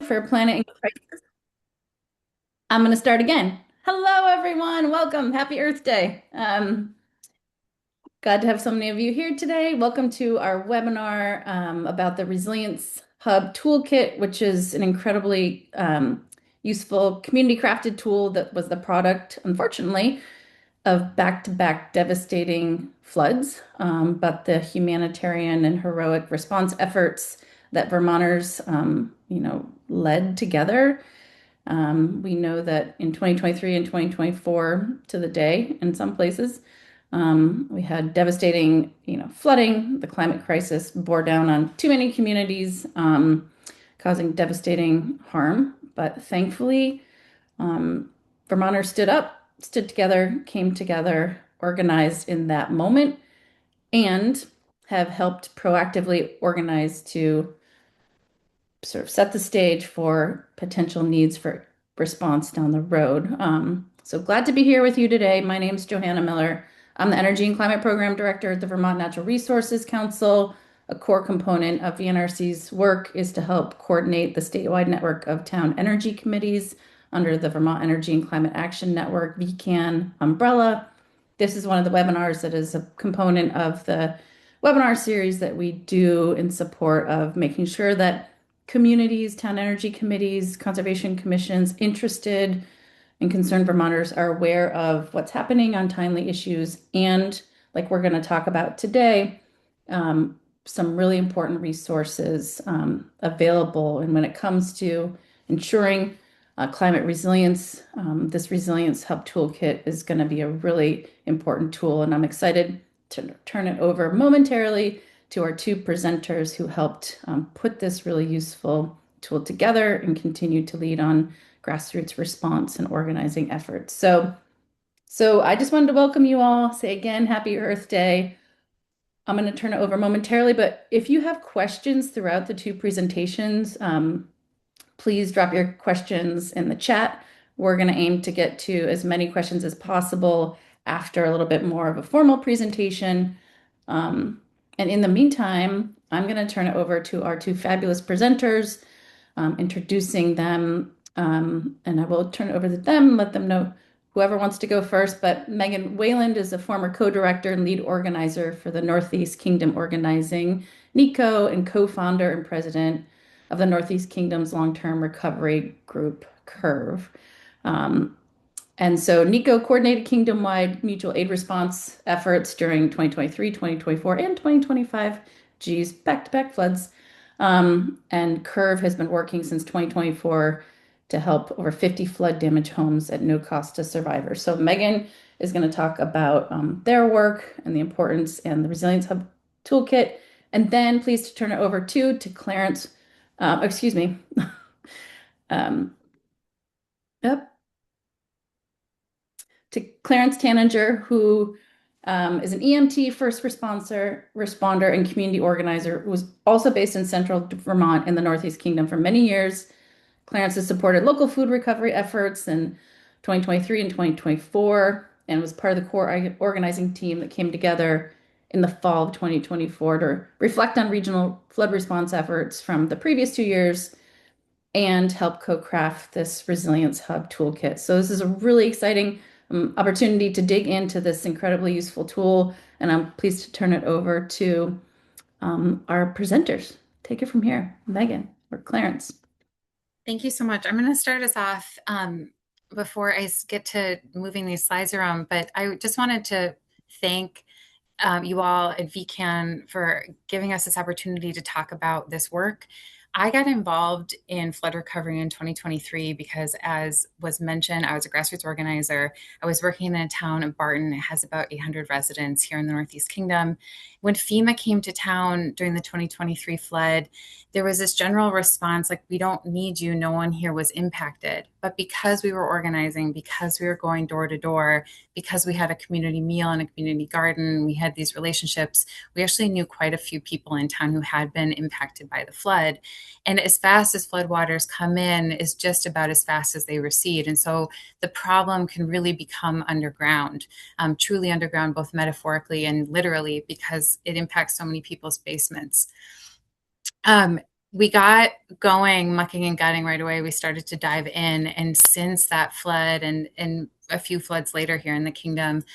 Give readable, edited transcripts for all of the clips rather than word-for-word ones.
For Planet in Crisis. I'm going to start again. Hello, everyone. Welcome. Happy Earth Day. Glad to have so many of you here today. Welcome to our webinar about the Resilience Hub Toolkit, which is an incredibly useful community crafted tool that was the product, unfortunately, of back-to-back devastating floods, but the humanitarian and heroic response efforts that Vermonters, led together. We know that in 2023 and 2024 to the day, in some places, we had devastating, flooding. The climate crisis bore down on too many communities, causing devastating harm. But thankfully, Vermonters stood up, stood together, came together, organized in that moment, and have helped proactively organize to sort of set the stage for potential needs for response down the road. So glad to be here with you today. My name is Johanna Miller. I'm the Energy and Climate Program Director at the Vermont Natural Resources Council. A core component of VNRC's work is to help coordinate the statewide network of town energy committees under the Vermont Energy and Climate Action Network, VECAN umbrella. This is one of the webinars that is a component of the webinar series that we do in support of making sure that communities, town energy committees, conservation commissions, interested and concerned Vermonters are aware of what's happening on timely issues and, like we're going to talk about today, some really important resources available. And when it comes to ensuring climate resilience, this Resilience Hub Toolkit is going to be a really important tool. And I'm excited to turn it over momentarily to our two presenters who helped put this really useful tool together and continue to lead on grassroots response and organizing efforts. So I just wanted to welcome you all, say again, Happy Earth Day. I'm going to turn it over momentarily, but if you have questions throughout the two presentations, please drop your questions in the chat. We're going to aim to get to as many questions as possible after a little bit more of a formal presentation. And in the meantime, I'm going to turn it over to our two fabulous presenters, introducing them, and I will turn it over to them, let them know whoever wants to go first. But Megan Wayland is a former co-director and lead organizer for the Northeast Kingdom Organizing, NECO, and co-founder and president of the Northeast Kingdom's long-term recovery group, CURVE. And so NECO coordinated kingdom-wide mutual aid response efforts during 2023, 2024, and 2025. Geez, back-to-back floods. And CURVE has been working since 2024 to help over 50 flood damaged homes at no cost to survivors. So Megan is going to talk about their work and the importance and the Resilience Hub Toolkit. And then please turn it over to Clarence, excuse me. um, yep, to Clarence Taninger, who is an EMT first responder and community organizer who was also based in central Vermont in the Northeast Kingdom for many years. Clarence has supported local food recovery efforts in 2023 and 2024 and was part of the core organizing team that came together in the fall of 2024 to reflect on regional flood response efforts from the previous 2 years and help co-craft this Resilience Hub toolkit. So this is a really exciting opportunity to dig into this incredibly useful tool, and I'm pleased to turn it over to our presenters. Take it from here, Megan or Clarence. Thank you so much. I'm going to start us off before I get to moving these slides around, but I just wanted to thank you all at VCAN for giving us this opportunity to talk about this work. I got involved in flood recovery in 2023 because, as was mentioned, I was a grassroots organizer. I was working in a town of Barton. It has about 800 residents here in the Northeast Kingdom. When FEMA came to town during the 2023 flood, there was this general response like, we don't need you. No one here was impacted. But because we were organizing, because we were going door to door, because we had a community meal and a community garden, we had these relationships, we actually knew quite a few people in town who had been impacted by the flood. And as fast as floodwaters come in is just about as fast as they recede. And so the problem can really become underground, truly underground, both metaphorically and literally, because it impacts so many people's basements. we got going, mucking and gutting right away. We started to dive in. And since that flood and a few floods later here in the kingdom,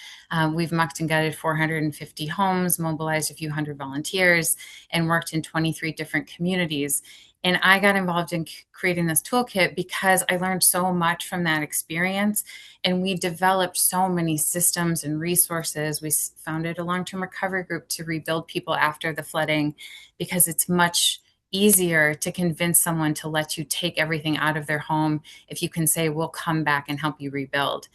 we've mucked and gutted 450 homes, mobilized a few hundred volunteers, and worked in 23 different communities. And I got involved in creating this toolkit because I learned so much from that experience. And we developed so many systems and resources. We founded a long term recovery group to rebuild people after the flooding because it's much easier to convince someone to let you take everything out of their home if you can say, we'll come back and help you rebuild.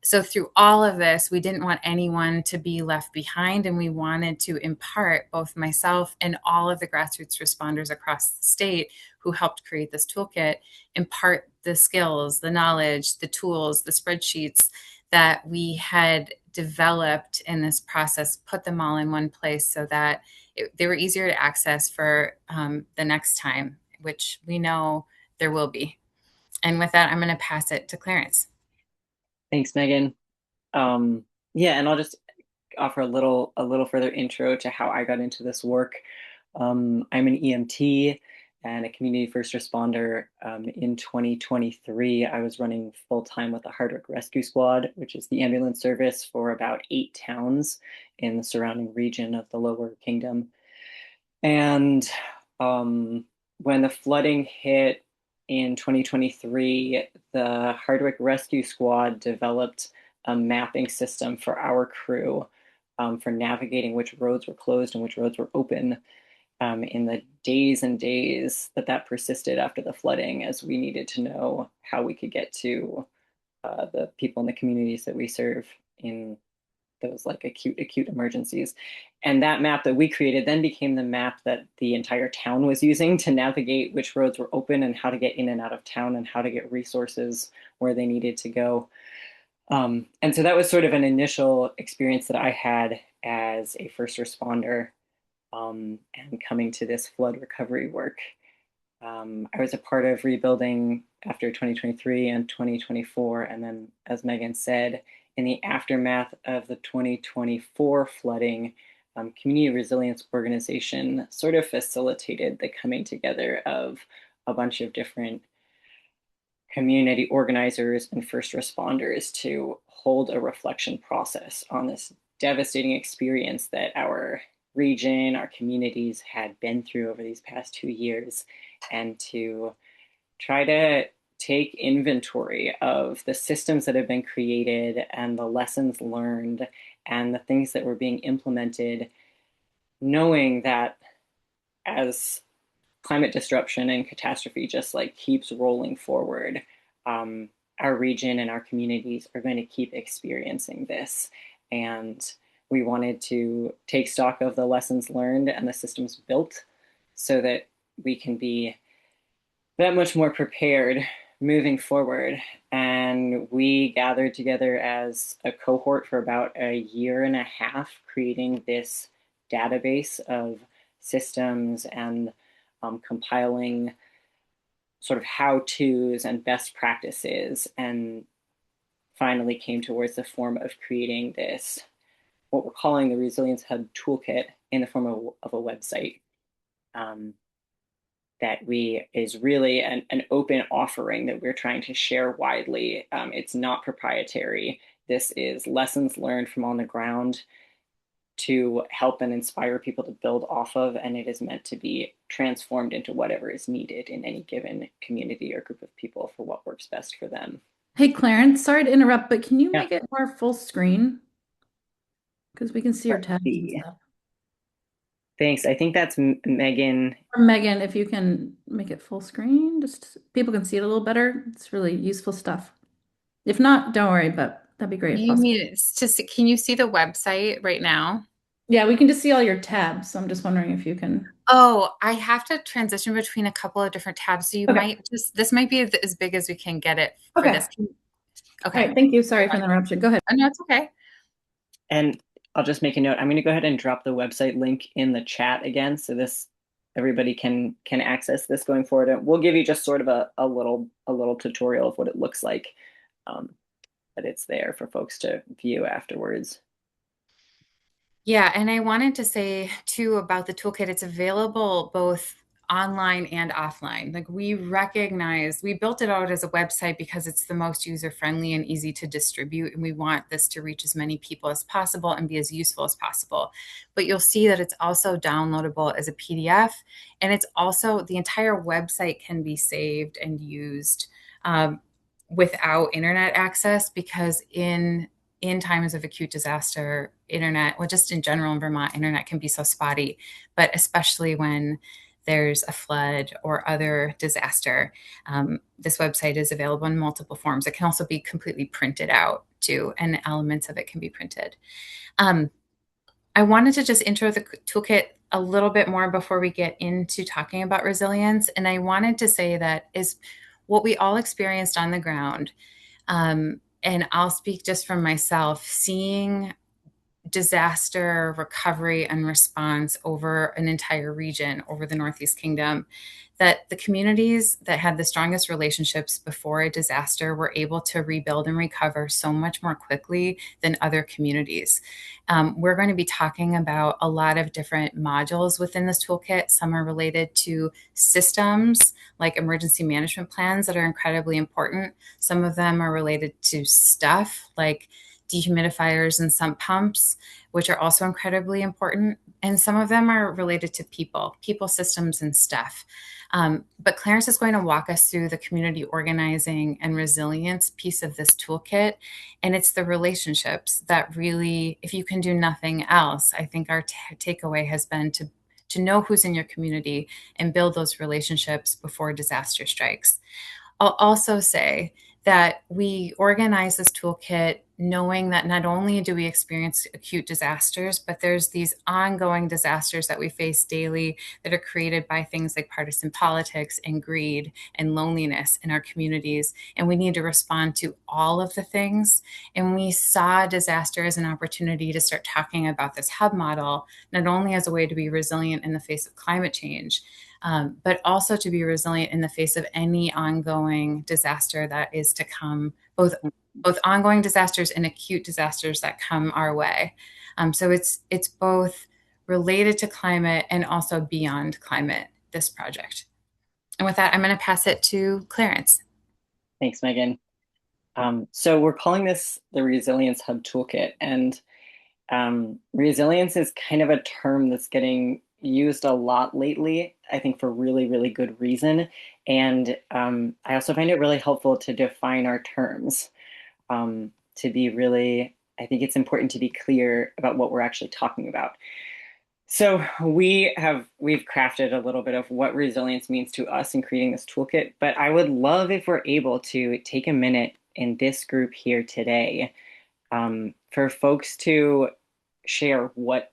So through all of this, we didn't want anyone to be left behind, and we wanted to impart, both myself and all of the grassroots responders across the state who helped create this toolkit, impart the skills, the knowledge, the tools, the spreadsheets that we had developed in this process, put them all in one place so that they were easier to access for the next time, which we know there will be. And with that, I'm going to pass it to Clarence. Thanks, Megan. Um, yeah, and I'll just offer a little further intro to how I got into this work. I'm an EMT and a community first responder. In 2023, I was running full time with the Hardwick Rescue Squad, which is the ambulance service for about 8 towns in the surrounding region of the Lower Kingdom. And when the flooding hit in 2023, the Hardwick Rescue Squad developed a mapping system for our crew for navigating which roads were closed and which roads were open in the days and days that persisted after the flooding, as we needed to know how we could get to the people in the communities that we serve in those like acute emergencies. And that map that we created then became the map that the entire town was using to navigate which roads were open and how to get in and out of town and how to get resources where they needed to go. And so that was sort of an initial experience that I had as a first responder, and coming to this flood recovery work. I was a part of rebuilding after 2023 and 2024. And then, as Megan said, in the aftermath of the 2024 flooding, Community Resilience Organization sort of facilitated the coming together of a bunch of different community organizers and first responders to hold a reflection process on this devastating experience that our region, our communities had been through over these past 2 years, and to try to take inventory of the systems that have been created and the lessons learned and the things that were being implemented, knowing that as climate disruption and catastrophe just like keeps rolling forward, um, our region and our communities are going to keep experiencing this. And we wanted to take stock of the lessons learned and the systems built so that we can be that much more prepared moving forward. And we gathered together as a cohort for about a year and a half, creating this database of systems and compiling sort of how-tos and best practices, and finally came towards the form of creating this, what we're calling the Resilience Hub Toolkit, in the form of a website. That we is really an open offering that we're trying to share widely. It's not proprietary. This is lessons learned from on the ground to help and inspire people to build off of, and it is meant to be transformed into whatever is needed in any given community or group of people for what works best for them. Hey, Clarence, sorry to interrupt, but can you Yeah, make it more full screen? Because we can see your let's tabs and see. stuff. Thanks. I think that's Megan. Or Megan, if you can make it full screen, just people can see it a little better. It's really useful stuff. If not, don't worry, but that'd be great if You possible. need to see, can you see the website right now? Yeah, we can just see all your tabs. So I'm just wondering if you can. Oh, I have to transition between a couple of different tabs. So you Okay. might just, this might be as big as we can get it for Okay. this. All Okay. right. Thank you. Sorry for the interruption. Go ahead. Oh, no, it's okay. And I'll just make a note. I'm going to go ahead and drop the website link in the chat again, so this everybody can access this going forward. And we'll give you just sort of a little tutorial of what it looks like, um, but it's there for folks to view afterwards. Yeah, and I wanted to say too about the toolkit. It's available both online and offline. Like we recognize, we built it out as a website because it's the most user friendly and easy to distribute. And we want this to reach as many people as possible and be as useful as possible. But you'll see that it's also downloadable as a PDF. And it's also the entire website can be saved and used um, without internet access because in times of acute disaster, internet, well, just in general in Vermont, internet can be so spotty, but especially when there's a flood or other disaster. This website is available in multiple forms. It can also be completely printed out too, and elements of it can be printed. Um, I wanted to just intro the toolkit a little bit more before we get into talking about resilience. And I wanted to say that is what we all experienced on the ground. And I'll speak just from myself, seeing disaster recovery and response over an entire region, over the Northeast Kingdom, that the communities that had the strongest relationships before a disaster were able to rebuild and recover so much more quickly than other communities. We're going to be talking about a lot of different modules within this toolkit. Some are related to systems like emergency management plans that are incredibly important. Some of them are related to stuff like dehumidifiers and sump pumps, which are also incredibly important. And some of them are related to people systems, and stuff. But Clarence is going to walk us through the community organizing and resilience piece of this toolkit. And it's the relationships that really, if you can do nothing else, I think our takeaway has been to know who's in your community and build those relationships before disaster strikes. I'll also say that we organize this toolkit knowing that not only do we experience acute disasters, but there's these ongoing disasters that we face daily that are created by things like partisan politics and greed and loneliness in our communities. And we need to respond to all of the things. And we saw disaster as an opportunity to start talking about this hub model, not only as a way to be resilient in the face of climate change, but also to be resilient in the face of any ongoing disaster that is to come, both ongoing disasters and acute disasters that come our way. So it's both related to climate and also beyond climate, this project. And with that, I'm going to pass it to Clarence. Thanks, Megan. So we're calling this the Resilience Hub Toolkit, and resilience is kind of a term that's getting used a lot lately, I think for really, really good reason. And I also find it really helpful to define our terms, to be really, I think it's important to be clear about what we're actually talking about. So we've crafted a little bit of what resilience means to us in creating this toolkit, but I would love if we're able to take a minute in this group here today, for folks to share what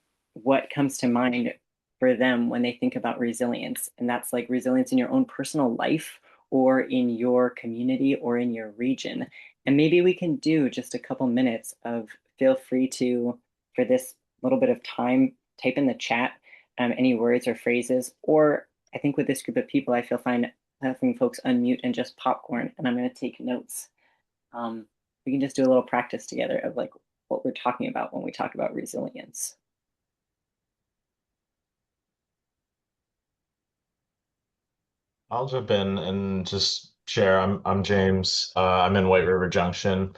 comes to mind for them when they think about resilience. And that's like resilience in your own personal life or in your community or in your region. And maybe we can do just a couple minutes of, feel free to, for this little bit of time, type in the chat any words or phrases. Or I think with this group of people, I feel fine having folks unmute and just popcorn, and I'm going to take notes. We can just do a little practice together of like what we're talking about when we talk about resilience. I'll jump in and just share. I'm James. I'm in White River Junction.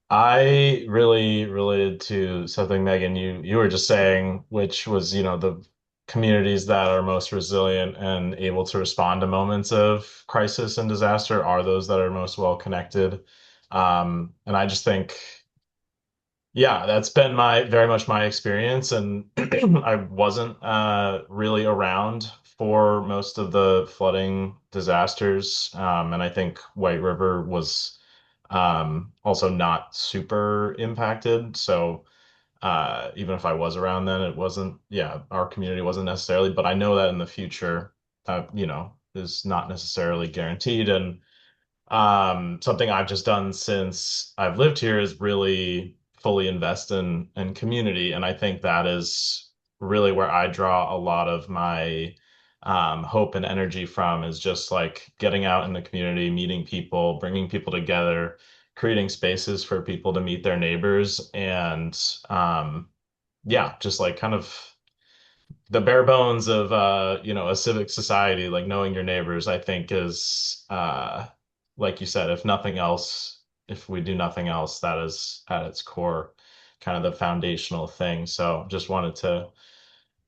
I really related to something, Megan, you were just saying, which was, the communities that are most resilient and able to respond to moments of crisis and disaster are those that are most well connected. And I just think, yeah, that's been my very much my experience, and I wasn't really around for most of the flooding disasters, and I think White River was also not super impacted. So even if I was around then, it wasn't, yeah, our community wasn't necessarily, but I know that in the future, is not necessarily guaranteed. And something I've just done since I've lived here is really fully invest in community. And I think that is really where I draw a lot of my hope and energy from, is just like getting out in the community, meeting people, bringing people together, creating spaces for people to meet their neighbors, and yeah, just like kind of the bare bones of a civic society, like knowing your neighbors, I think is like you said, if nothing else, if we do nothing else, that is at its core kind of the foundational thing. So just wanted to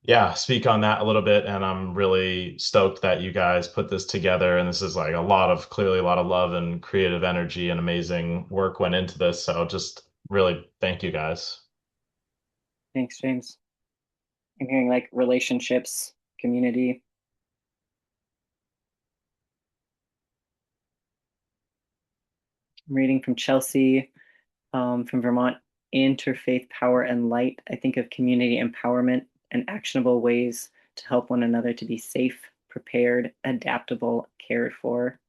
yeah, speak on that a little bit, and I'm really stoked that you guys put this together. And this is like clearly a lot of love and creative energy and amazing work went into this. So just really thank you guys. Thanks, James. I'm hearing like relationships, community. I'm reading from Chelsea, from Vermont. Interfaith power and light. I think of community empowerment and actionable ways to help one another to be safe, prepared, adaptable, cared for.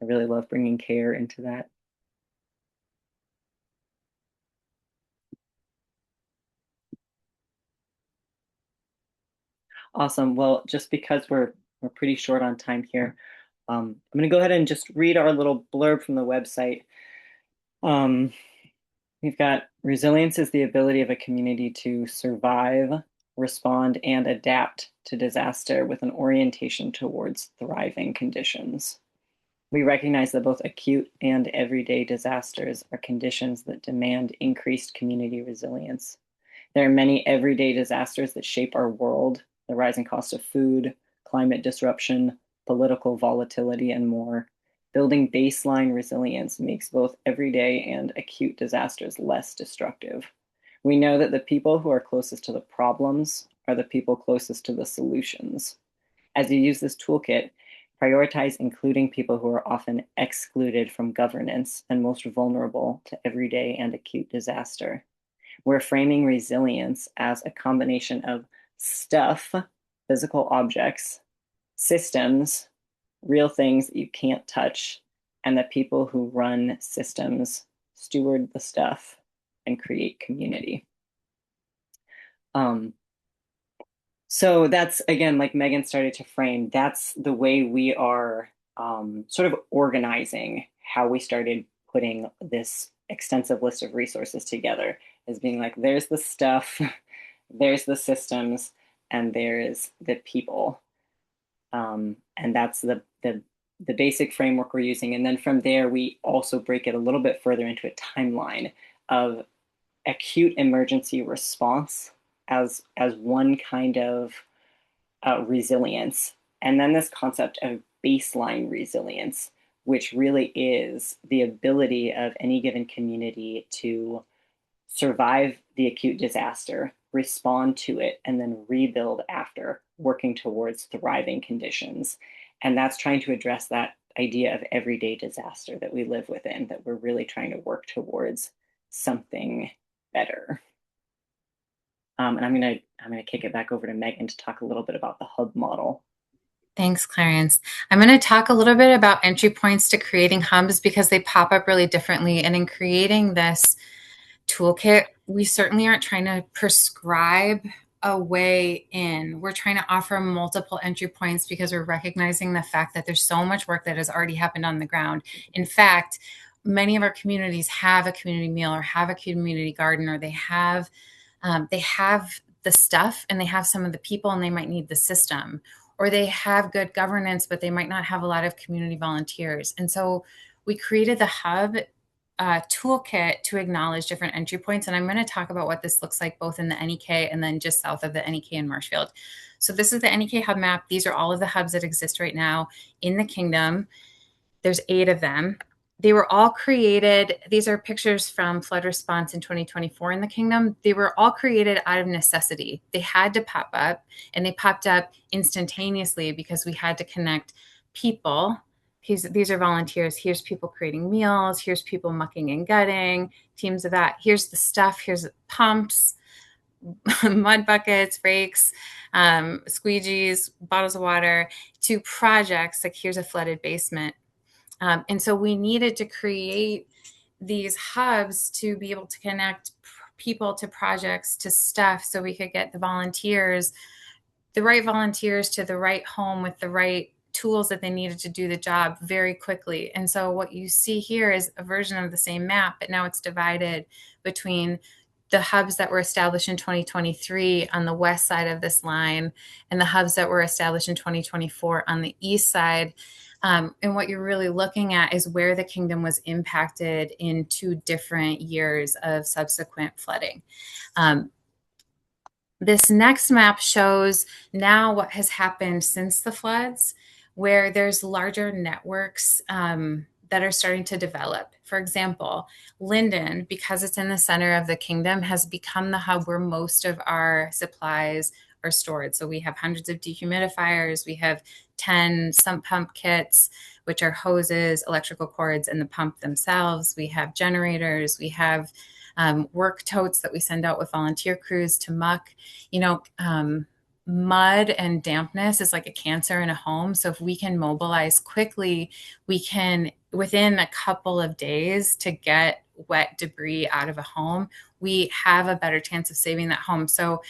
I really love bringing care into that. Awesome. Well, just because we're pretty short on time here, I'm going to go ahead and just read our little blurb from the website. We've got resilience is the ability of a community to survive, respond, and adapt to disaster with an orientation towards thriving conditions. We recognize that both acute and everyday disasters are conditions that demand increased community resilience. There are many everyday disasters that shape our world: the rising cost of food, climate disruption, political volatility, and more. Building baseline resilience makes both everyday and acute disasters less destructive. We know that the people who are closest to the problems are the people closest to the solutions. As you use this toolkit, prioritize including people who are often excluded from governance and most vulnerable to everyday and acute disaster. We're framing resilience as a combination of stuff, physical objects, systems, real things that you can't touch, and the people who run systems steward the stuff and create community. So that's, again, like Megan started to frame, that's the way we are sort of organizing how we started putting this extensive list of resources together, as being like, there's the stuff, there's the systems, and there's the people. And that's the basic framework we're using. And then from there, we also break it a little bit further into a timeline of acute emergency response as one kind of resilience. And then this concept of baseline resilience, which really is the ability of any given community to survive the acute disaster, respond to it, and then rebuild after, working towards thriving conditions. And that's trying to address that idea of everyday disaster that we live within, that we're really trying to work towards something better. And I'm gonna kick it back over to Megan to talk a little bit about the hub model. Thanks, Clarence. I'm going to talk a little bit about entry points to creating hubs because they pop up really differently. And in creating this toolkit, we certainly aren't trying to prescribe a way in. We're trying to offer multiple entry points because we're recognizing the fact that there's so much work that has already happened on the ground. In fact, many of our communities have a community meal or have a community garden, or they have the stuff and they have some of the people and they might need the system, or they have good governance, but they might not have a lot of community volunteers. And so we created the hub toolkit to acknowledge different entry points. And I'm going to talk about what this looks like both in the NEK and then just south of the NEK in Marshfield. So this is the NEK hub map. These are all of the hubs that exist right now in the kingdom. There's 8 of them. They were all created. These are pictures from flood response in 2024 in the kingdom. They were all created out of necessity. They had to pop up, and they popped up instantaneously because we had to connect people. These are volunteers. Here's people creating meals. Here's people mucking and gutting, teams of that. Here's the stuff. Here's pumps, mud buckets, rakes, squeegees, bottles of water, to projects like here's a flooded basement. And so we needed to create these hubs to be able to connect people to projects, to stuff, so we could get the right volunteers to the right home with the right tools that they needed to do the job very quickly. And so what you see here is a version of the same map, but now it's divided between the hubs that were established in 2023 on the west side of this line and the hubs that were established in 2024 on the east side. And what you're really looking at is where the kingdom was impacted in 2 different years of subsequent flooding. This next map shows now what has happened since the floods, where there's larger networks that are starting to develop. For example, Linden, because it's in the center of the kingdom, has become the hub where most of our supplies are stored. So we have hundreds of dehumidifiers, we have 10 sump pump kits, which are hoses, electrical cords, and the pump themselves. We have generators, we have work totes that we send out with volunteer crews to muck. Mud and dampness is like a cancer in a home. So if we can mobilize quickly, we can, within a couple of days, to get wet debris out of a home, we have a better chance of saving that home. So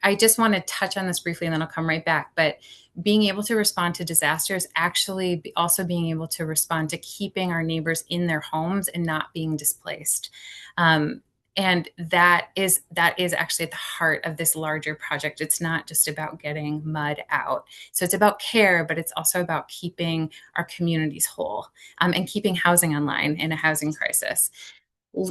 I just want to touch on this briefly and then I'll come right back. But being able to respond to disasters, actually also being able to respond to keeping our neighbors in their homes and not being displaced. And that is actually at the heart of this larger project. It's not just about getting mud out. So it's about care, but it's also about keeping our communities whole and keeping housing online in a housing crisis.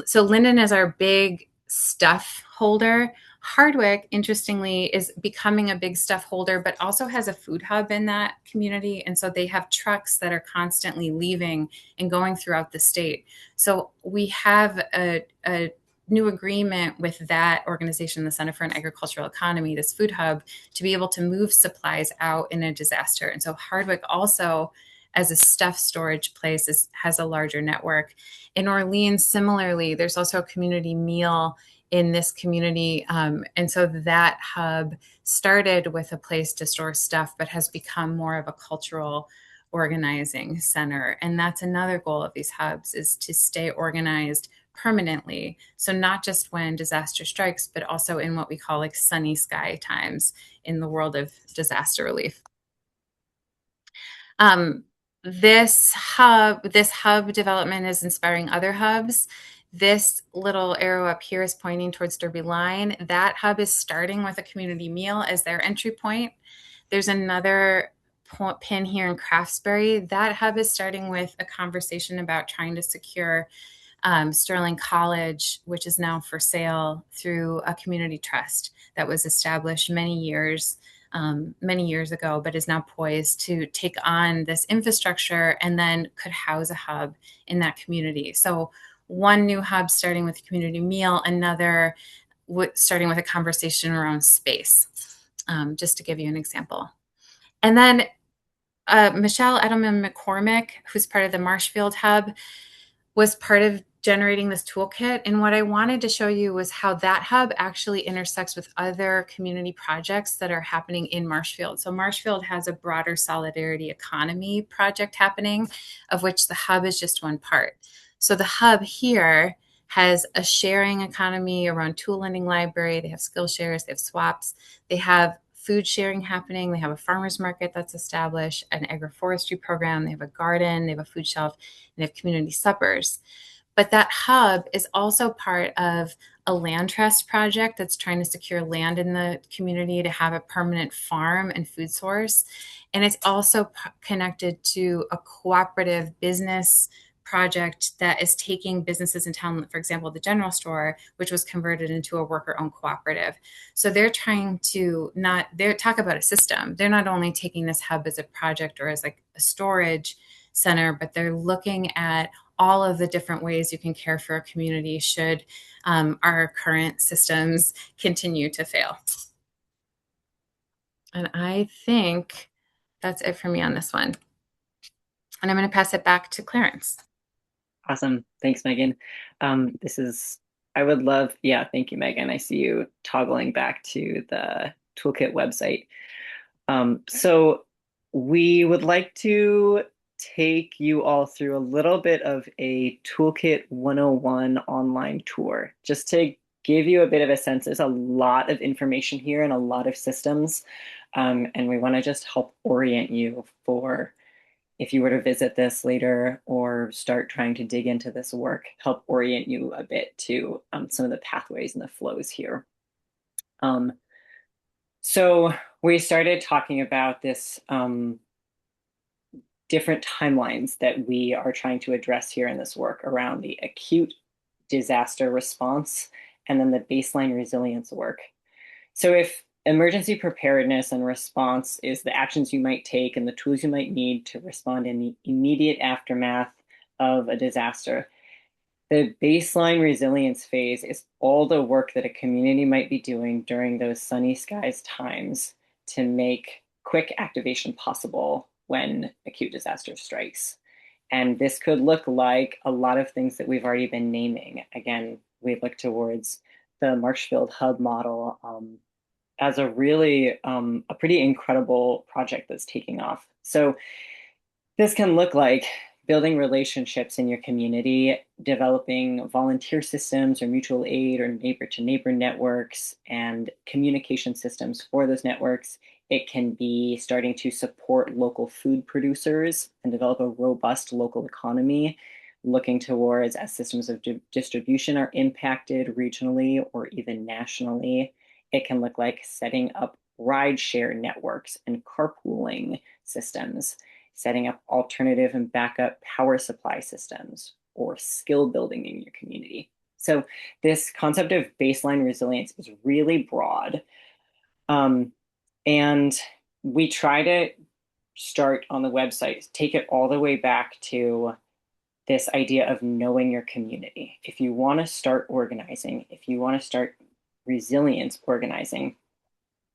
So Linden is our big stuff holder. Hardwick, interestingly, is becoming a big stuff holder, but also has a food hub in that community. And so they have trucks that are constantly leaving and going throughout the state. So we have a new agreement with that organization, the Center for an Agricultural Economy, this food hub, to be able to move supplies out in a disaster. And so Hardwick also, as a stuff storage place, has a larger network. In Orleans, similarly, there's also a community meal in this community. And so that hub started with a place to store stuff, but has become more of a cultural organizing center. And that's another goal of these hubs, is to stay organized permanently. So not just when disaster strikes, but also in what we call like sunny sky times in the world of disaster relief. This hub development is inspiring other hubs. This little arrow up here is pointing towards Derby Line. That hub is starting with a community meal as their entry point. There's another pin here in Craftsbury. That hub is starting with a conversation about trying to secure Sterling College, which is now for sale through a community trust that was established many years ago, but is now poised to take on this infrastructure and then could house a hub in that community. So one new hub starting with a community meal, another starting with a conversation around space, just to give you an example. And then Michelle Edelman McCormick, who's part of the Marshfield Hub, was part of generating this toolkit. And what I wanted to show you was how that hub actually intersects with other community projects that are happening in Marshfield. So Marshfield has a broader solidarity economy project happening, of which the hub is just one part. So the hub here has a sharing economy around tool lending library. They have skill shares, they have swaps, they have food sharing happening. They have a farmer's market that's established, an agroforestry program. They have a garden, they have a food shelf, and they have community suppers. But that hub is also part of a land trust project that's trying to secure land in the community to have a permanent farm and food source. And it's also connected to a cooperative business project that is taking businesses in town, for example, the general store, which was converted into a worker-owned cooperative. So they're trying to talk about a system. They're not only taking this hub as a project or as like a storage center, but they're looking at all of the different ways you can care for a community should our current systems continue to fail. And I think that's it for me on this one. And I'm going to pass it back to Clarence. Awesome. Thanks, Megan. I would love, yeah, thank you, Megan. I see you toggling back to the Toolkit website. So we would like to take you all through a little bit of a Toolkit 101 online tour, just to give you a bit of a sense. There's a lot of information here and a lot of systems, and we want to just help orient you for if you were to visit this later or start trying to dig into this work, help orient you a bit to some of the pathways and the flows here. So we started talking about this different timelines that we are trying to address here in this work around the acute disaster response and then the baseline resilience work. So if emergency preparedness and response is the actions you might take and the tools you might need to respond in the immediate aftermath of a disaster, the baseline resilience phase is all the work that a community might be doing during those sunny skies times to make quick activation possible when acute disaster strikes. And this could look like a lot of things that we've already been naming. Again, we look towards the Marshfield Hub model as a really a pretty incredible project that's taking off. So this can look like building relationships in your community, developing volunteer systems or mutual aid or neighbor to neighbor networks and communication systems for those networks. It can be starting to support local food producers and develop a robust local economy, looking towards as systems of distribution are impacted regionally or even nationally. It can look like setting up rideshare networks and carpooling systems, setting up alternative and backup power supply systems, or skill building in your community. So this concept of baseline resilience is really broad. And we try to start on the website, take it all the way back to this idea of knowing your community. If you want to start organizing, if you want to start resilience organizing,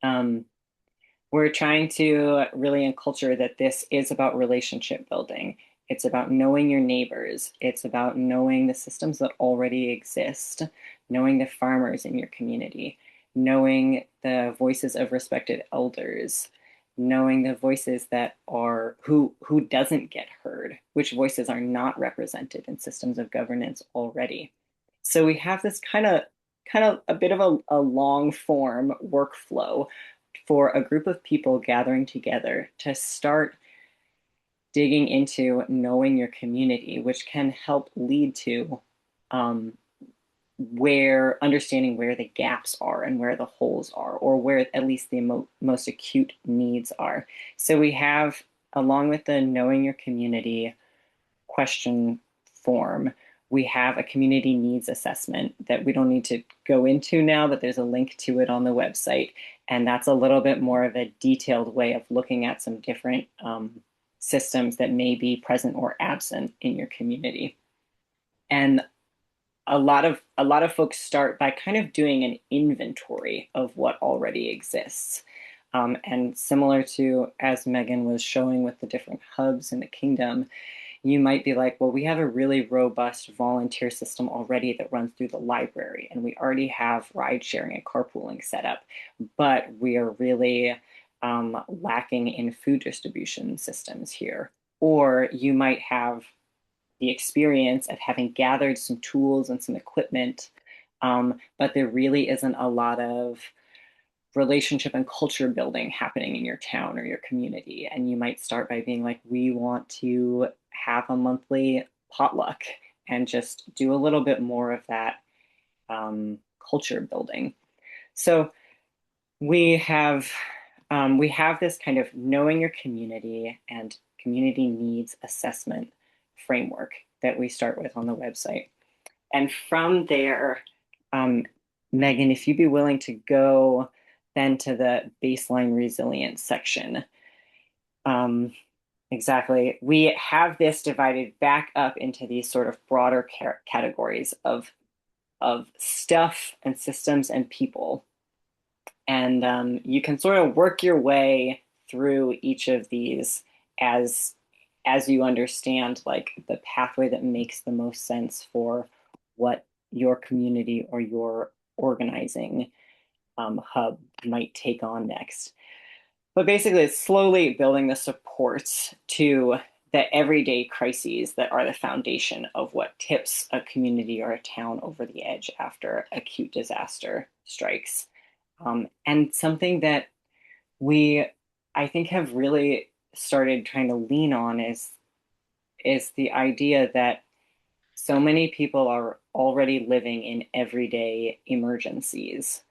we're trying to really enculture that this is about relationship building. It's about knowing your neighbors. It's about knowing the systems that already exist, knowing the farmers in your community, knowing the voices of respected elders, knowing the voices that are who doesn't get heard, which voices are not represented in systems of governance already. So we have this kind of a bit of a long form workflow for a group of people gathering together to start digging into knowing your community, which can help lead to understanding where the gaps are and where the holes are, or where at least the most acute needs are. So we have, along with the knowing your community question form, we have a community needs assessment that we don't need to go into now, but there's a link to it on the website. And that's a little bit more of a detailed way of looking at some different systems that may be present or absent in your community. And a lot of folks start by kind of doing an inventory of what already exists. And similar to as Megan was showing with the different hubs in the kingdom, you might be like, well, we have a really robust volunteer system already that runs through the library, and we already have ride sharing and carpooling set up, but we are really lacking in food distribution systems here. Or you might have the experience of having gathered some tools and some equipment, but there really isn't a lot of relationship and culture building happening in your town or your community. And you might start by being like, we want to have a monthly potluck and just do a little bit more of that culture building. So we have this kind of knowing your community and community needs assessment framework that we start with on the website. And from there, Megan, if you'd be willing to go then to the baseline resilience section. Exactly. We have this divided back up into these sort of broader categories of stuff and systems and people. And you can sort of work your way through each of these as you understand like the pathway that makes the most sense for what your community or your organizing hub might take on next. But basically, it's slowly building the supports to the everyday crises that are the foundation of what tips a community or a town over the edge after acute disaster strikes. And something that we, I think, have really started trying to lean on is is the idea that so many people are already living in everyday emergencies,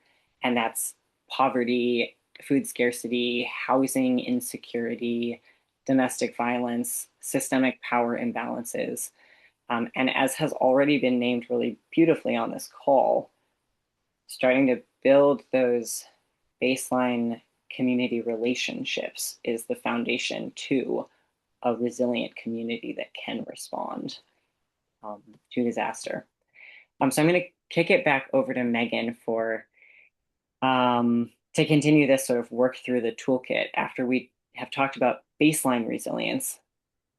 and that's poverty, food scarcity, housing insecurity, domestic violence, systemic power imbalances. And as has already been named really beautifully on this call, starting to build those baseline community relationships is the foundation to a resilient community that can respond to disaster. So I'm going to kick it back over to Megan for to continue this sort of work through the toolkit after we have talked about baseline resilience.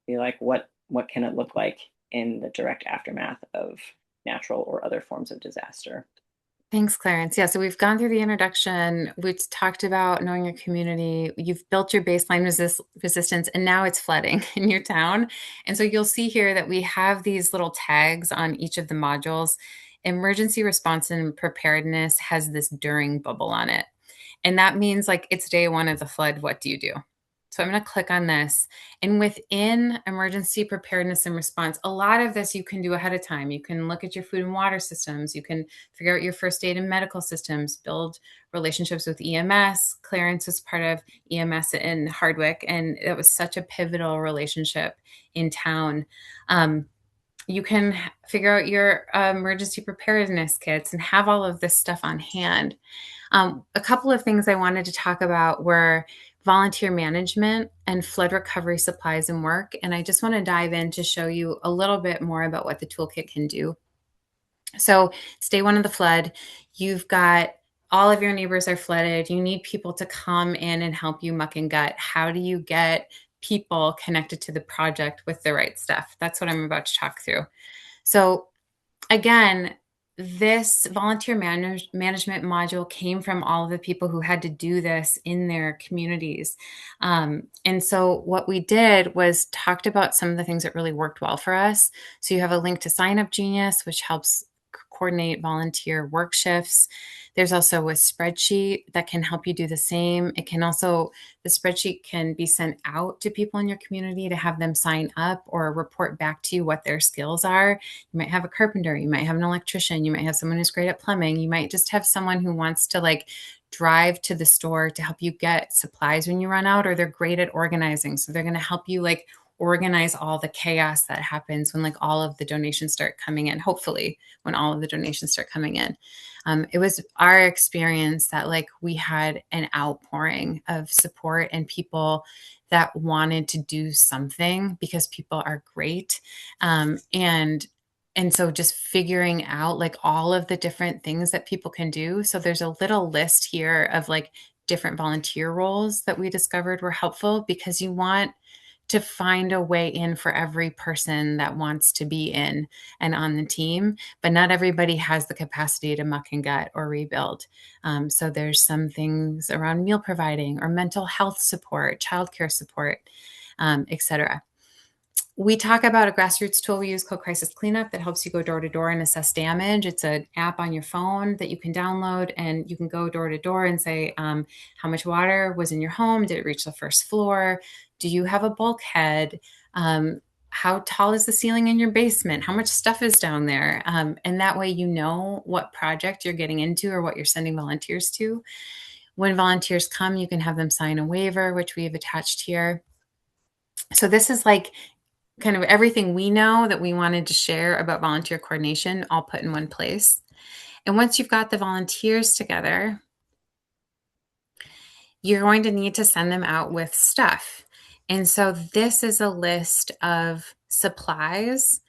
Be like, what can it look like in the direct aftermath of natural or other forms of disaster? Thanks, Clarence. Yeah, so we've gone through the introduction. We've talked about knowing your community. You've built your baseline resistance, and now it's flooding in your town. And so you'll see here that we have these little tags on each of the modules. Emergency response and preparedness has this during bubble on it. And that means like it's day one of the flood. What do you do? So I'm going to click on this. And within emergency preparedness and response, a lot of this you can do ahead of time. You can look at your food and water systems. You can figure out your first aid and medical systems, build relationships with EMS. Clarence was part of EMS in Hardwick, and it was such a pivotal relationship in town. You can figure out your emergency preparedness kits and have all of this stuff on hand. A couple of things I wanted to talk about were volunteer management and flood recovery supplies and work. And I just want to dive in to show you a little bit more about what the toolkit can do. So it's day one of the flood. You've got all of your neighbors are flooded. You need people to come in and help you muck and gut. How do you get people connected to the project with the right stuff? That's what I'm about to talk through. So again, this volunteer management module came from all of the people who had to do this in their communities. And so what we did was talked about some of the things that really worked well for us. So you have a link to Sign Up Genius, which helps coordinate volunteer work shifts. There's also a spreadsheet that can help you do the same. It can also, the spreadsheet can be sent out to people in your community to have them sign up or report back to you what their skills are. You might have a carpenter, you might have an electrician, you might have someone who's great at plumbing, you might just have someone who wants to like drive to the store to help you get supplies when you run out, or they're great at organizing. So they're going to help you like organize all the chaos that happens when like all of the donations start coming in, hopefully when all of the donations start coming in. It was our experience that like we had an outpouring of support and people that wanted to do something because people are great. And so just figuring out like all of the different things that people can do. So there's a little list here of like different volunteer roles that we discovered were helpful because you want to find a way in for every person that wants to be in and on the team, but not everybody has the capacity to muck and gut or rebuild. So there's some things around meal providing or mental health support, childcare support, etc. We talk about a grassroots tool we use called Crisis Cleanup that helps you go door to door and assess damage. It's an app on your phone that you can download, and you can go door to door and say, how much water was in your home? Did it reach the first floor? Do you have a bulkhead? How tall is the ceiling in your basement? How much stuff is down there? And that way you know what project you're getting into or what you're sending volunteers to. When volunteers come, you can have them sign a waiver, which we have attached here. So this is like kind of everything we know that we wanted to share about volunteer coordination all put in one place. And once you've got the volunteers together, you're going to need to send them out with stuff. And so this is a list of supplies.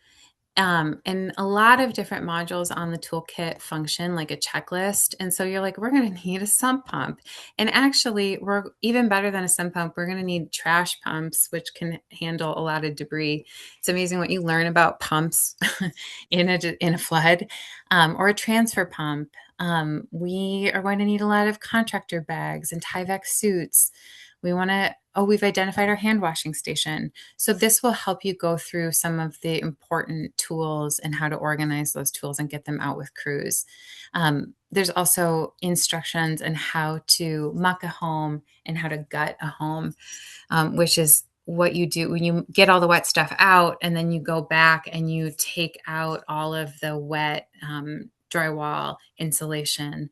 And a lot of different modules on the toolkit function like a checklist. And so you're like, we're going to need a sump pump. And actually, we're even better than a sump pump. We're going to need trash pumps, which can handle a lot of debris. It's amazing what you learn about pumps in a flood, or a transfer pump. We are going to need a lot of contractor bags and Tyvek suits. We've identified our hand washing station. So this will help you go through some of the important tools and how to organize those tools and get them out with crews. There's also instructions on how to muck a home and how to gut a home, which is what you do when you get all the wet stuff out, and then you go back and you take out all of the wet drywall, insulation,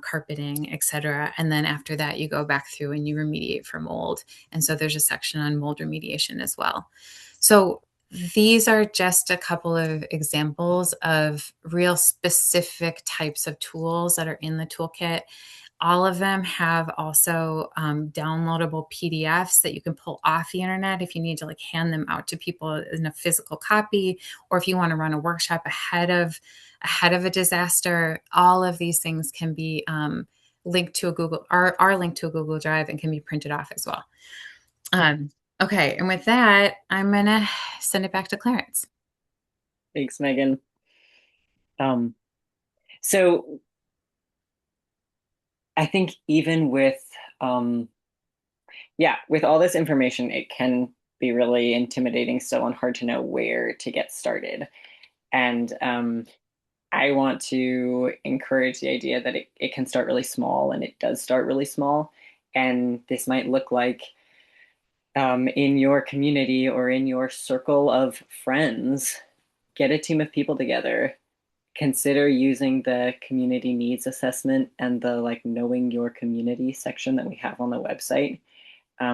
carpeting, etc. And then after that, you go back through and you remediate for mold. And so there's a section on mold remediation as well. So these are just a couple of examples of real specific types of tools that are in the toolkit. All of them have also downloadable PDFs that you can pull off the internet if you need to like hand them out to people in a physical copy, or if you want to run a workshop ahead of a disaster. All of these things can be linked to a Google, are linked to a Google Drive and can be printed off as well. Okay, and with that, I'm gonna send it back to Clarence. Thanks, Megan. So I think even with with all this information, it can be really intimidating still and hard to know where to get started. And I want to encourage the idea that it can start really small, and it does start really small. And this might look like in your community or in your circle of friends, get a team of people together. Consider using the community needs assessment and the like knowing your community section that we have on the website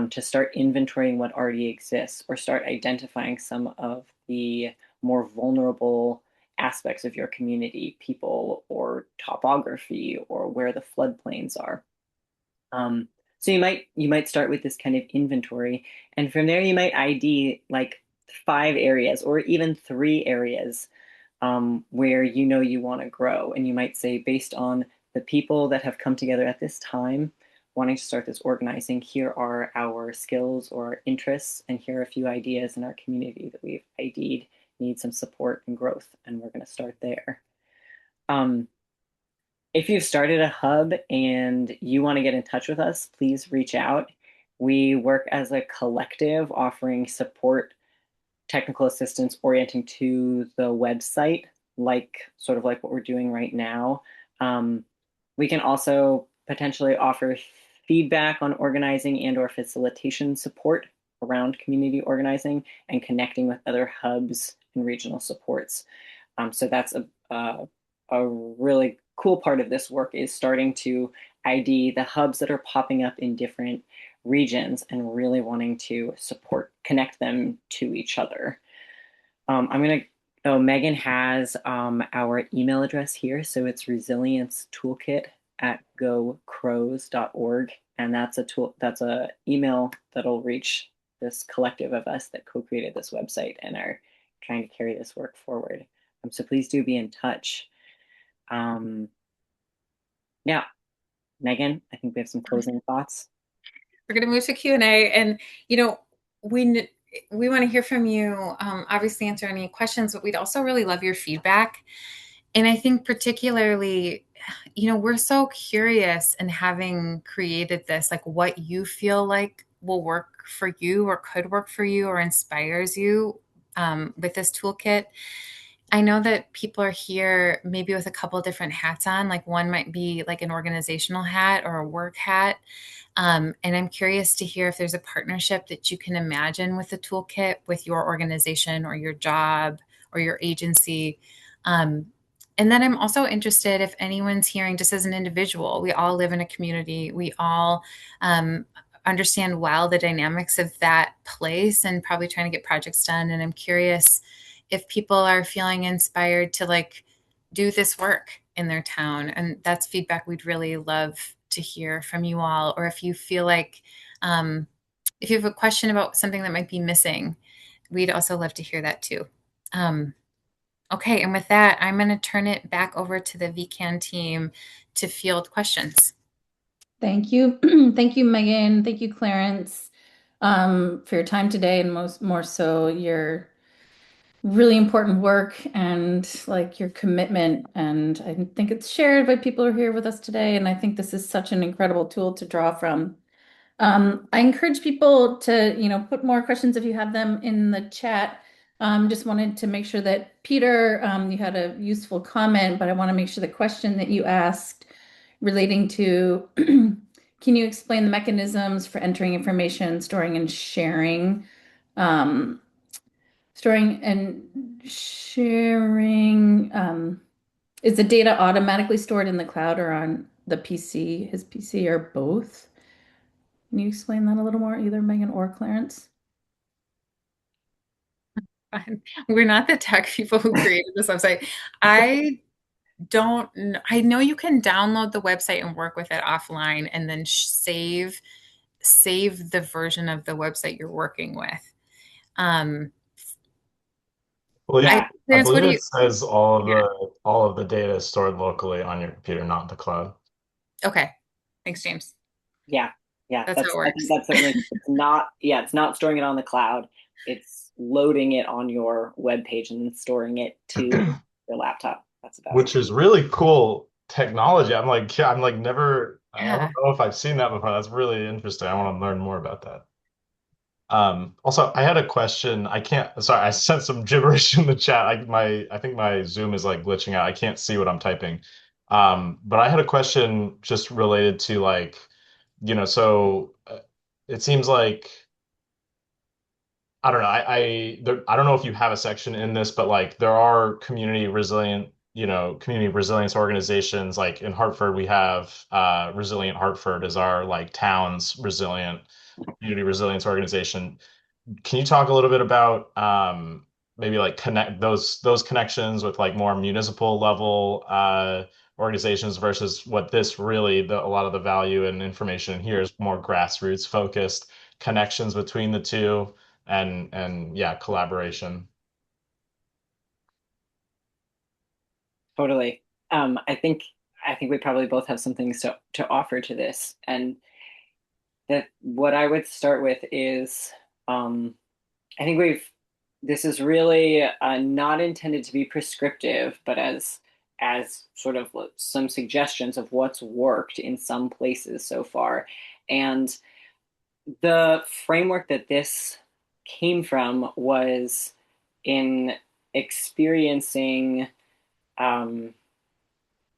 to start inventorying what already exists, or start identifying some of the more vulnerable aspects of your community, people or topography or where the floodplains are. So you might start with this kind of inventory, and from there you might ID like 5 areas or even 3 areas where you know you want to grow. And you might say, based on the people that have come together at this time, wanting to start this organizing, here are our skills or our interests, and here are a few ideas in our community that we've ID'd need some support and growth, and we're going to start there. If you've started a hub and you want to get in touch with us, please reach out. We work as a collective offering support, technical assistance orienting to the website, sort of like what we're doing right now. We can also potentially offer feedback on organizing and or facilitation support around community organizing and connecting with other hubs and regional supports. So that's a really cool part of this work, is starting to ID the hubs that are popping up in different regions and really wanting to connect them to each other. Megan has our email address here. So it's resilience_toolkit@gocrows.org. And that's a email that'll reach this collective of us that co-created this website and are trying to carry this work forward. So please do be in touch. Yeah, Megan, I think we have some closing thoughts. We're going to move to Q&A, and we want to hear from you. Obviously, answer any questions, but we'd also really love your feedback. And I think particularly, we're so curious, and having created this, like what you feel like will work for you or could work for you or inspires you with this toolkit. I know that people are here maybe with a couple different hats on. Like one might be like an organizational hat or a work hat. And I'm curious to hear if there's a partnership that you can imagine with the toolkit with your organization or your job or your agency. And then I'm also interested if anyone's hearing just as an individual. We all live in a community. We all understand well the dynamics of that place and probably trying to get projects done. And I'm curious if people are feeling inspired to like do this work in their town. And that's feedback we'd really love to hear from you all. Or if you feel like, if you have a question about something that might be missing, we'd also love to hear that too. Okay, and with that, I'm going to turn it back over to the VECAN team to field questions. Thank you. Thank you, Megan. Thank you, Clarence, for your time today, and more so your really important work and like your commitment. And I think it's shared by people who are here with us today. And I think this is such an incredible tool to draw from. I encourage people to, put more questions if you have them in the chat. Just wanted to make sure that Peter, you had a useful comment, but I want to make sure the question that you asked relating to can you explain the mechanisms for entering information, storing and sharing? Um, storing and sharing, is the data automatically stored in the cloud or on the PC, his PC, or both? Can you explain that a little more, either Megan or Clarence? We're not the tech people who created this website. I I know you can download the website and work with it offline and then save the version of the website you're working with. Um, Well, yeah, Yeah, I Clarence, what believe do it you? says Yeah. all of the data is stored locally on your computer, not the cloud. Okay. Thanks, James. yeah, yeah. That's how it That's I think works. that's certainly it's not storing it on the cloud. It's loading it on your web page and then storing it to your laptop. That's about it. Which is really cool technology. I'm like never, I don't Yeah. know if I've seen that before. That's really interesting. I want to learn more about that. Also, I had a question. I can't, sorry, I sent some gibberish in the chat. I think my Zoom is like glitching out. I can't see what I'm typing. But I had a question just related to like, it seems like, I don't know. I don't know if you have a section in this, but like there are community resilience organizations. Like in Hartford, we have Resilient Hartford as our like town's resilient community resilience organization. Can you talk a little bit about maybe like connect those connections with like more municipal level organizations versus what this really a lot of the value and information here is more grassroots focused connections between the two and yeah, collaboration. Totally. I think we probably both have some things to offer to this, and that what I would start with is I think we've this is really not intended to be prescriptive, but as sort of some suggestions of what's worked in some places so far. And the framework that this came from was in experiencing um,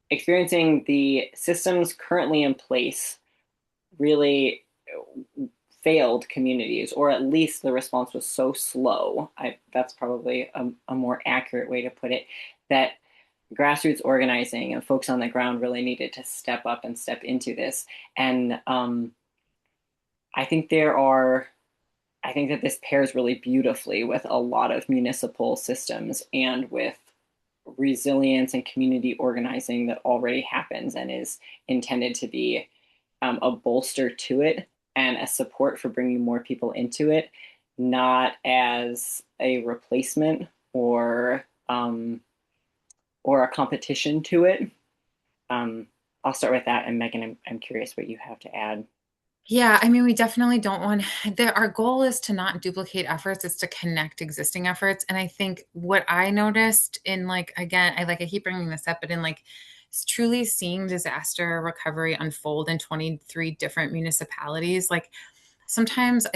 experiencing the systems currently in place really failed communities, or at least the response was so slow. That's probably a more accurate way to put it. That grassroots organizing and folks on the ground really needed to step up and step into this. And I think there are I think that this pairs really beautifully with a lot of municipal systems and with resilience and community organizing that already happens and is intended to be a bolster to it and a support for bringing more people into it, not as a replacement or a competition to it. Um, I'll start with that, and Megan, I'm curious what you have to add. Yeah, I mean, we definitely don't want our goal is to not duplicate efforts, it's to connect existing efforts. And I think what I noticed in like again, I keep bringing this up, but in like truly seeing disaster recovery unfold in 23 different municipalities, like sometimes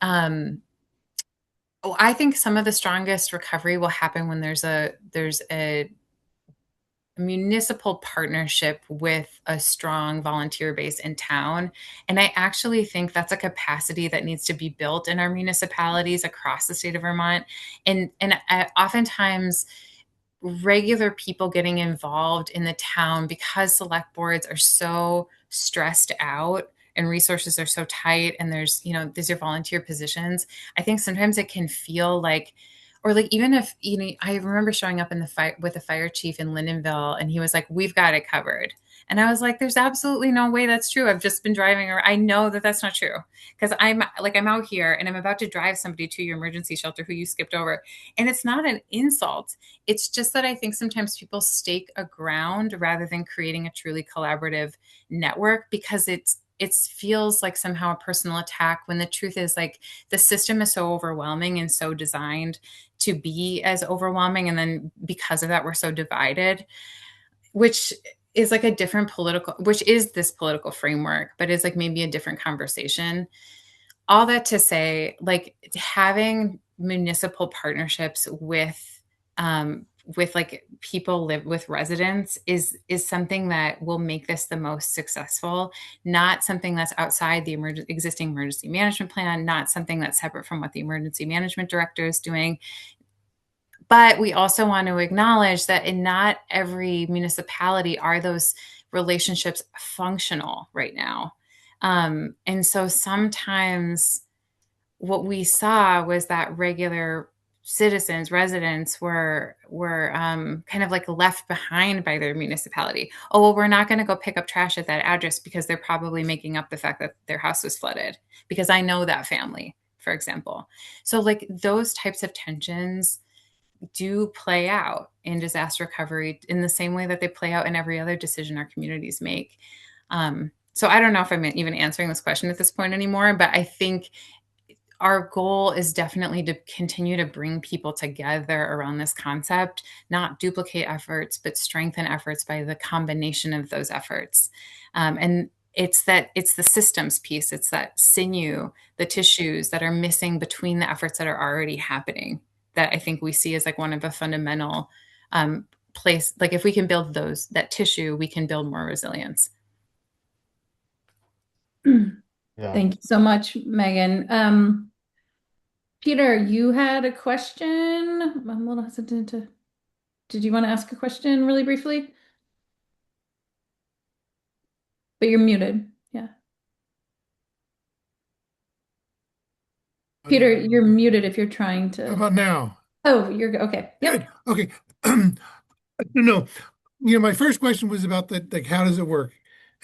um I think some of the strongest recovery will happen when there's a municipal partnership with a strong volunteer base in town. And I actually think that's a capacity that needs to be built in our municipalities across the state of Vermont. And oftentimes regular people getting involved in the town because select boards are so stressed out and resources are so tight and these are volunteer positions. I think sometimes it can feel like, or like even if I remember showing up in the fight with the fire chief in Lindenville and he was like, we've got it covered. And I was like, there's absolutely no way that's true. I've just been driving, or I know that that's not true because I'm out here and I'm about to drive somebody to your emergency shelter who you skipped over. And it's not an insult. It's just that I think sometimes people stake a ground rather than creating a truly collaborative network because it feels like somehow a personal attack when the truth is like the system is so overwhelming and so designed to be as overwhelming. And then because of that, we're so divided, which is like a different which is this political framework, but is like maybe a different conversation. All that to say, like having municipal partnerships with with like people live with residents is something that will make this the most successful, not something that's outside the existing emergency management plan, not something that's separate from what the emergency management director is doing. But we also want to acknowledge that in not every municipality are those relationships functional right now. And so sometimes what we saw was that regular citizens, residents were kind of like left behind by their municipality. Oh, well, we're not going to go pick up trash at that address because they're probably making up the fact that their house was flooded because I know that family, for example. So like those types of tensions do play out in disaster recovery in the same way that they play out in every other decision our communities make. So I don't know if I'm even answering this question at this point anymore, but I think our goal is definitely to continue to bring people together around this concept, not duplicate efforts, but strengthen efforts by the combination of those efforts. And it's the systems piece, it's that sinew, the tissues that are missing between the efforts that are already happening that I think we see as like one of the fundamental place. Like if we can build that tissue, we can build more resilience. Yeah. Thank you so much, Megan. Peter, you had a question. I'm a little hesitant to. Did you want to ask a question really briefly? But you're muted. Yeah. Peter, you're muted if you're trying How to. about now? Oh, you're okay. Good. Yep. Okay. No, my first question was about like, how does it work?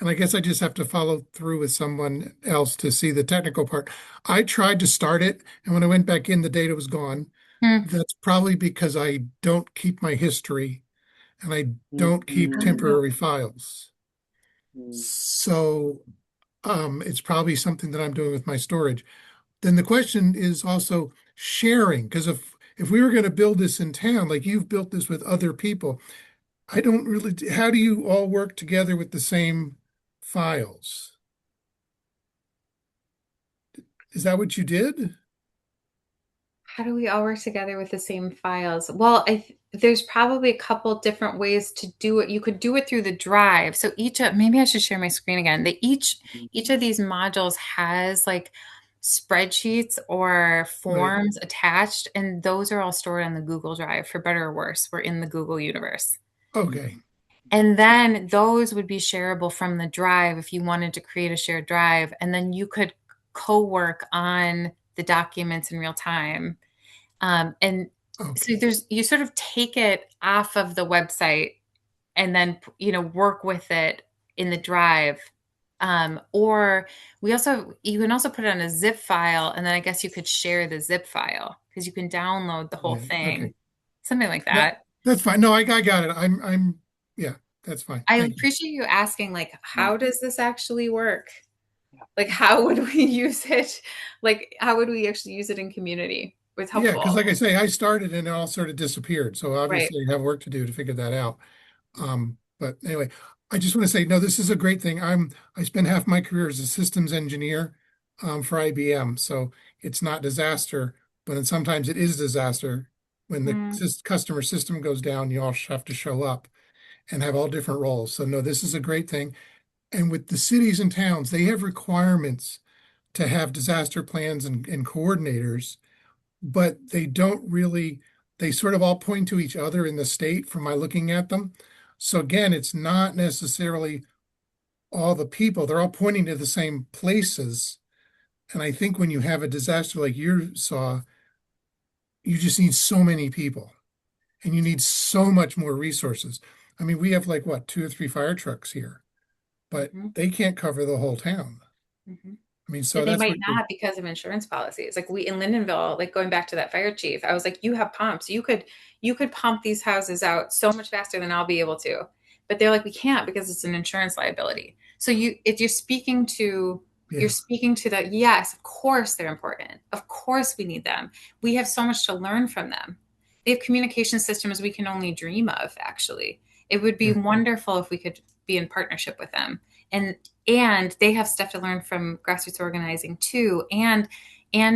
And I guess I just have to follow through with someone else to see the technical part. I tried to start it, and when I went back in, the data was gone. Hmm. That's probably because I don't keep my history and I don't keep Mm-hmm. temporary files. So it's probably something that I'm doing with my storage. Then the question is also sharing, because if we were going to build this in town, like you've built this with other people, I don't really, how do you all work together with the same files? Is that what you did? How do we all work together with the same files? Well, there's probably a couple different ways to do it. You could do it through the drive. So maybe I should share my screen again. Each of these modules has like spreadsheets or Right. forms attached, and those are all stored on the Google Drive. For better or worse, we're in the Google universe. Okay. And then those would be shareable from the drive if you wanted to create a shared drive, and then you could co-work on the documents in real time. And so Okay. you sort of take it off of the website and then, work with it in the drive. Or you can also put it on a zip file, and then I guess you could share the zip file because you can download the whole Yeah. Okay. thing, something like That that. that's fine. No, I got it. Yeah, that's fine. I Thank you. appreciate you asking, like, Yeah. how does this actually work? Yeah. Like, how would we use it? Like, how would we actually use it in community? It's Yeah, because helpful. like I say, I started and it all sort of disappeared. So Right. obviously I have work to do to figure that out. But anyway, I just want to say, no, this is a great thing. I spent half my career as a systems engineer for IBM. So it's not disaster, but then sometimes it is disaster. When the Mm. customer system goes down, you all have to show up and have all different roles. So no, this is a great thing. And with the cities and towns, they have requirements to have disaster plans and coordinators, but they don't really, they sort of all point to each other in the state from my looking at them. So again, it's not necessarily all the people, they're all pointing to the same places. And I think when you have a disaster like you saw, you just need so many people and you need so much more resources. I mean, we have like what, 2 or 3 fire trucks here, but Hmm. they can't cover the whole town. Hmm. I mean, so And they that's might what not because of insurance policies. Like we in Lindenville, like going back to that fire chief, I was like, you have pumps. You could pump these houses out so much faster than I'll be able to. But they're like, we can't because it's an insurance liability. So if you're yeah, speaking to that, yes, of course they're important. Of course we need them. We have so much to learn from them. They have communication systems we can only dream of, actually. It would be yeah, wonderful if we could be in partnership with them. And they have stuff to learn from grassroots organizing too, and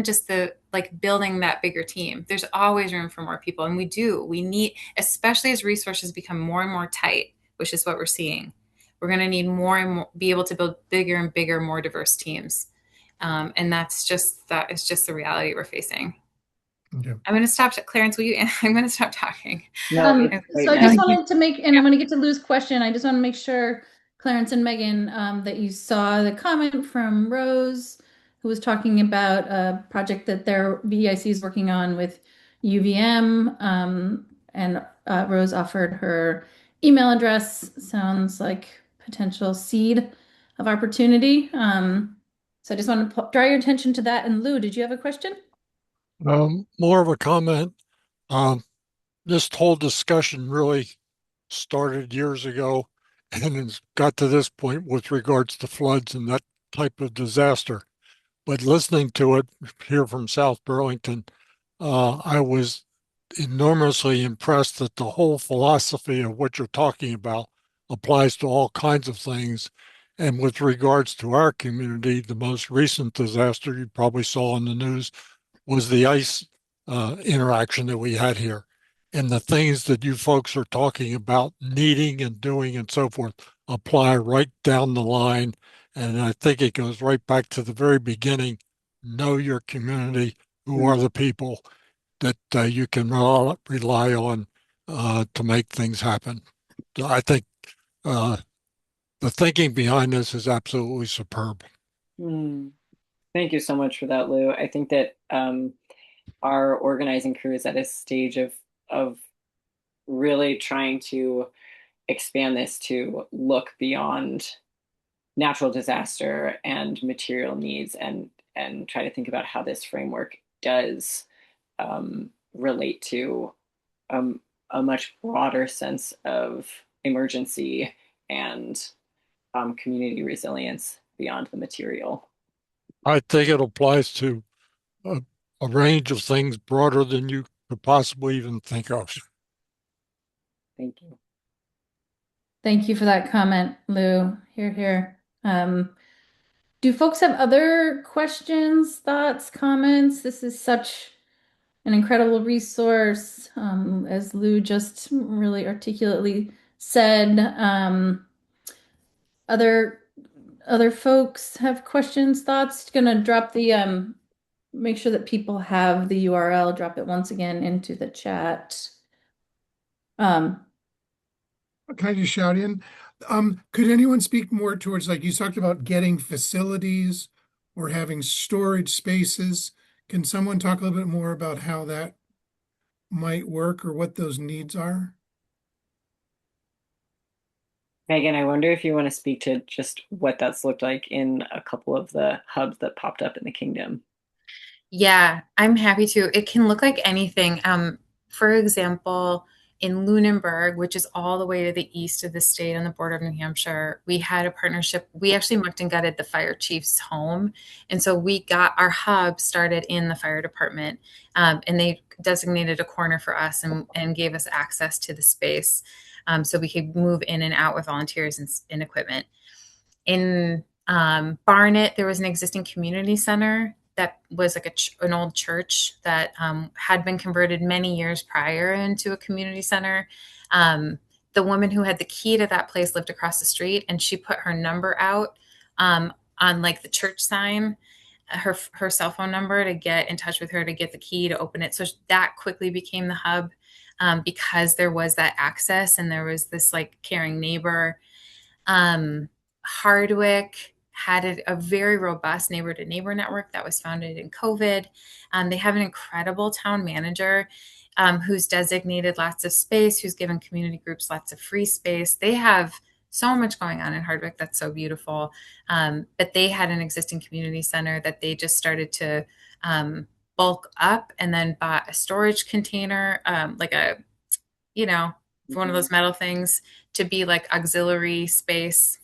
just the like building that bigger team. There's always room for more people. And we need, especially as resources become more and more tight, which is what we're seeing. We're going to need more and more, be able to build bigger and bigger, more diverse teams. And that is just the reality we're facing. Okay. I'm going to stop. Clarence, will you? I'm going to stop talking. No, it's great, So I just Megan. wanted to make, and I'm going to get to Lou's question. I just want to make sure, Clarence and Megan, that you saw the comment from Rose, who was talking about a project that their VEIC is working on with UVM. And Rose offered her email address. Sounds like potential seed of opportunity. So I just want to draw your attention to that. And Lou, did you have a question? More of a comment. Um, this whole discussion really started years ago and it's got to this point with regards to floods and that type of disaster. But listening to it here from South Burlington, I was enormously impressed that the whole philosophy of what you're talking about applies to all kinds of things. And with regards to our community, the most recent disaster you probably saw in the news was the ice interaction that we had here. And the things that you folks are talking about needing and doing and so forth apply right down the line. And I think it goes right back to the very beginning. Know your community, who are the people that you can rely on to make things happen. So I think uh, the thinking behind this is absolutely superb. Hmm. Thank you so much for that, Lou. I think that our organizing crew is at a stage of really trying to expand this to look beyond natural disaster and material needs and try to think about how this framework does relate to um, a much broader sense of emergency and community resilience beyond the material. I think it applies to a, a range of things broader than you could possibly even think of. Thank you. Thank you for that comment, Lou. Here, here. Do folks have other questions, thoughts, comments? This is such an incredible resource, as Lou just really articulately said. Other other folks have questions, thoughts? Gonna drop the make sure that people have the URL, drop it once again into the chat. Um, Can I just shout in? Could anyone speak more towards, like you talked about getting facilities or having storage spaces? Can someone talk a little bit more about how that might work or what those needs are? Megan, I wonder if you want to speak to just what that's looked like in a couple of the hubs that popped up in the kingdom. Yeah, I'm happy to. It can look like anything. For example, in Lunenburg, which is all the way to the east of the state on the border of New Hampshire, we had a partnership. We actually mucked and gutted the fire chief's home. And so we got our hub started in the fire department. And they designated a corner for us and gave us access to the space so we could move in and out with volunteers and equipment. In Barnet, there was an existing community center that was like an old church that had been converted many years prior into a community center. The woman who had the key to that place lived across the street, and she put her number out on like the church sign, her cell phone number to get in touch with her to get the key to open it. So that quickly became the hub because there was that access and there was this like caring neighbor. Hardwick had a very robust neighbor to neighbor network that was founded in COVID. They have an incredible town manager who's designated lots of space, who's given community groups lots of free space. They have so much going on in Hardwick that's so beautiful. But they had an existing community center that they just started to bulk up and then bought a storage container, like a, one of those metal things to be like auxiliary space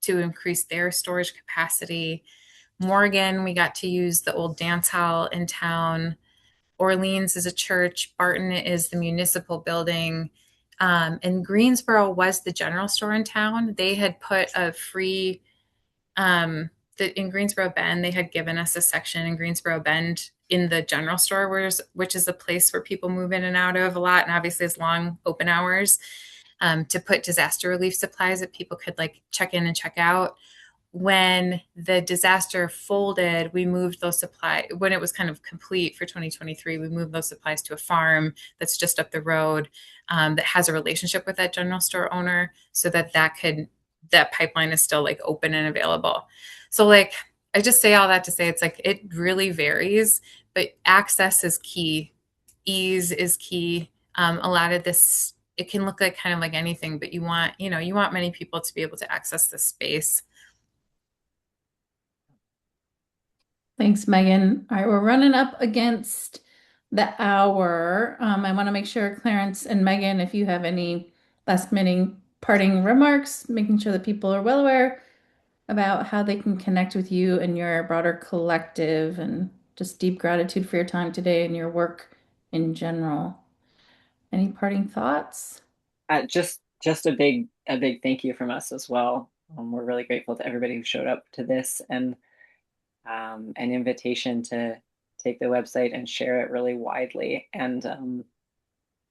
to increase their storage capacity. Morgan, we got to use the old dance hall in town. Orleans is a church. Barton is the municipal building. And Greensboro was the general store in town. They had put a free in Greensboro Bend, they had given us a section in Greensboro Bend in the general store, which is a place where people move in and out of a lot, and obviously it's long open hours, to put disaster relief supplies that people could like check in and check out. When the disaster folded, we moved those supplies. When it was kind of complete for 2023, we moved those supplies to a farm that's just up the road, that has a relationship with that general store owner, so that pipeline is still like open and available. So like, I just say all that to say it's like it really varies, but access is key. Ease is key. A lot of this, it can look like kind of like anything, but you want many people to be able to access this space. Thanks, Megan. All right, we're running up against the hour. I want to make sure Clarence and Megan, if you have any last minute parting remarks, making sure that people are well aware about how they can connect with you and your broader collective, and just deep gratitude for your time today and your work in general. Any parting thoughts? Just a big thank you from us as well. We're really grateful to everybody who showed up to this, and an invitation to take the website and share it really widely. And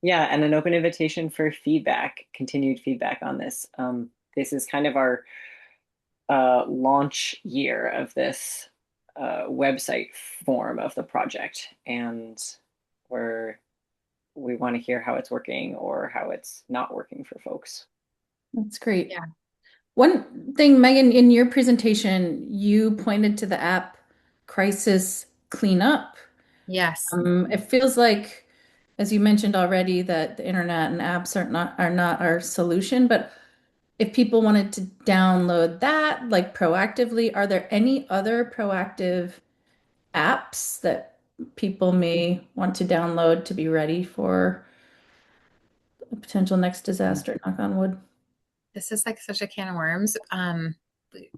yeah, and an open invitation for feedback, continued feedback on this. This is kind of our launch year of this website form of the project, and we want to hear how it's working or how it's not working for folks. That's great. Yeah. One thing, Megan, in your presentation, you pointed to the app Crisis Cleanup. Yes. It feels like, as you mentioned already, that the internet and apps are not our solution. But if people wanted to download that, like proactively, are there any other proactive apps that people may want to download to be ready for a potential next disaster, knock on wood? This is like such a can of worms,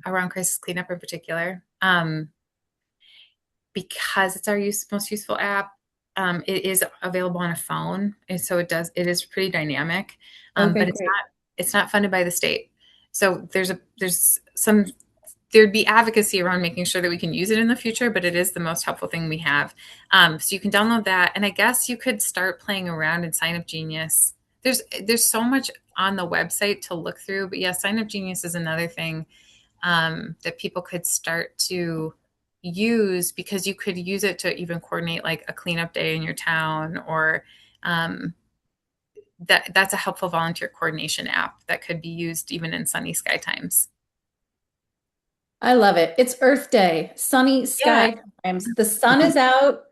around crisis cleanup in particular. Because it's our most useful app. It is available on a phone, and so it is pretty dynamic. Okay, But great. it's not funded by the state. So there'd be advocacy around making sure that we can use it in the future, but it is the most helpful thing we have. So you can download that, and I guess you could start playing around in Sign Up Genius. There's so much on the website to look through, but yeah, Sign Up Genius is another thing, that people could start to use, because you could use it to even coordinate like a cleanup day in your town, or that's a helpful volunteer coordination app that could be used even in sunny sky times. I love it. It's Earth Day, sunny Yeah. sky times. The sun is out.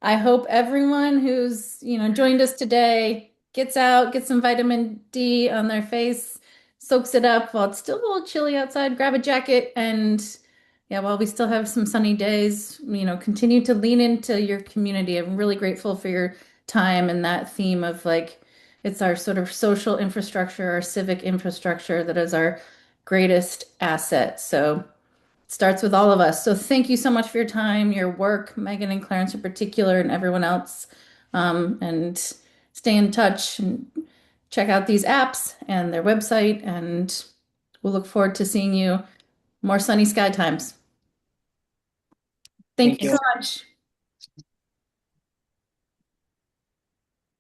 I hope everyone who's, joined us today gets out, gets some vitamin D on their face, soaks it up while it's still a little chilly outside. Grab a jacket, and yeah, while we still have some sunny days, continue to lean into your community. I'm really grateful for your time and that theme of like it's our sort of social infrastructure, our civic infrastructure that is our greatest asset. So starts with all of us. So thank you so much for your time, your work, Megan and Clarence in particular, and everyone else. And stay in touch and check out these apps and their website. And we'll look forward to seeing you more sunny sky times. Thank Thank you so you. much.